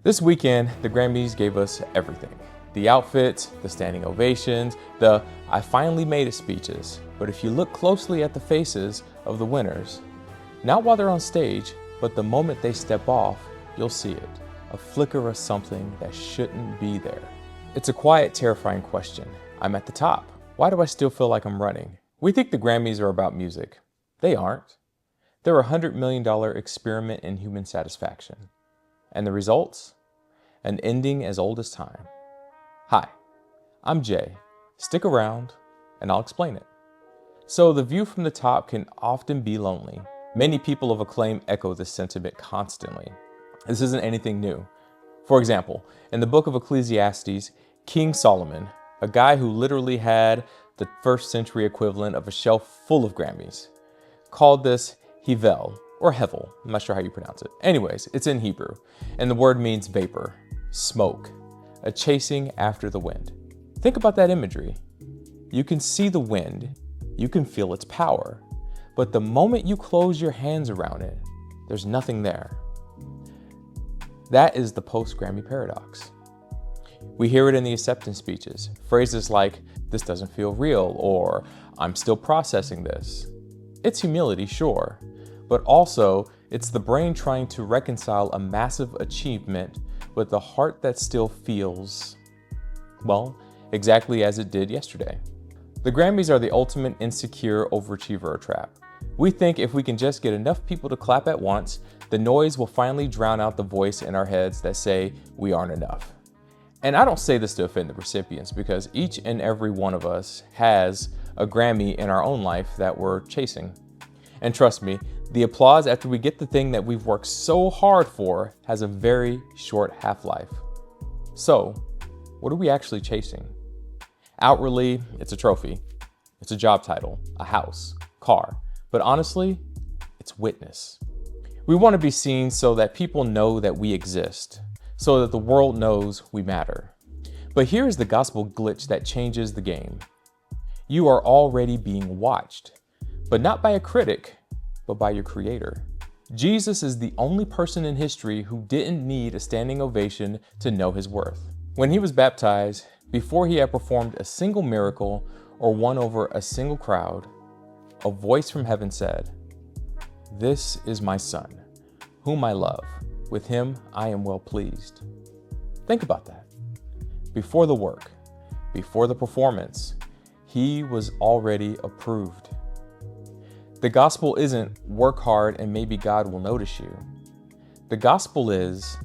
This weekend, the Grammys gave us everything. The outfits, the standing ovations, the "I finally made it" speeches. But if you look closely at the faces of the winners, not while they're on stage, but the moment they step off, you'll see it. A flicker of something that shouldn't be there. It's a quiet, terrifying question. I'm at the top. Why do I still feel like I'm running? We think the Grammys are about music. They aren't. They're a $100 million experiment in human satisfaction. And the results? An ending as old as time. Hi, I'm Jay. Stick around and I'll explain it. So the view from the top can often be lonely. Many people of acclaim echo this sentiment constantly. This isn't anything new. For example, in the book of Ecclesiastes, King Solomon, a guy who literally had the first century equivalent of a shelf full of Grammys, called this Hevel, or Hevel. I'm not sure how you pronounce it. Anyways, it's in Hebrew, and the word means vapor, smoke, a chasing after the wind. Think about that imagery. You can see the wind, you can feel its power, but the moment you close your hands around it, there's nothing there. That is the post-Grammy paradox. We hear it in the acceptance speeches, phrases like, "This doesn't feel real," or "I'm still processing this." It's humility, sure, but also it's the brain trying to reconcile a massive achievement with a heart that still feels, well, exactly as it did yesterday. The Grammys are the ultimate insecure overachiever trap. We think if we can just get enough people to clap at once, the noise will finally drown out the voice in our heads that say we aren't enough. And I don't say this to offend the recipients, because each and every one of us has a Grammy in our own life that we're chasing. And trust me, the applause after we get the thing that we've worked so hard for has a very short half-life. So, what are we actually chasing? Outwardly, it's a trophy, it's a job title, a house, car, but honestly, it's witness. We want to be seen so that people know that we exist, so that the world knows we matter. But here's the gospel glitch that changes the game. You are already being watched, but not by a critic, but by your creator. Jesus is the only person in history who didn't need a standing ovation to know his worth. When he was baptized, before he had performed a single miracle or won over a single crowd, a voice from heaven said, "This is my son, whom I love. With him I am well pleased." Think about that. Before the work, before the performance, he was already approved. The gospel isn't work hard and maybe God will notice you. The gospel is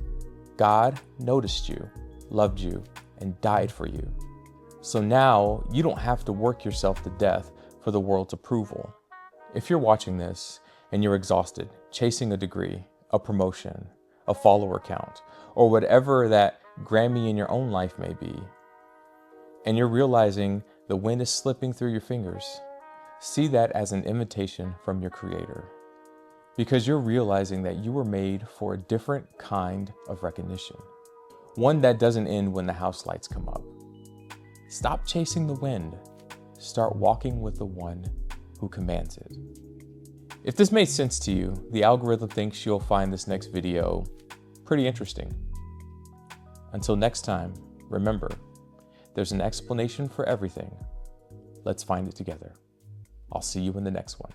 God noticed you, loved you, and died for you. So now you don't have to work yourself to death for the world's approval. If you're watching this and you're exhausted, chasing a degree, a promotion, a follower count, or whatever that Grammy in your own life may be, and you're realizing the wind is slipping through your fingers, see that as an invitation from your creator, because you're realizing that you were made for a different kind of recognition, one that doesn't end when the house lights come up. Stop chasing the wind. Start walking with the one who commands it. If this made sense to you, the algorithm thinks you'll find this next video pretty interesting. Until next time, remember, there's an explanation for everything. Let's find it together. I'll see you in the next one.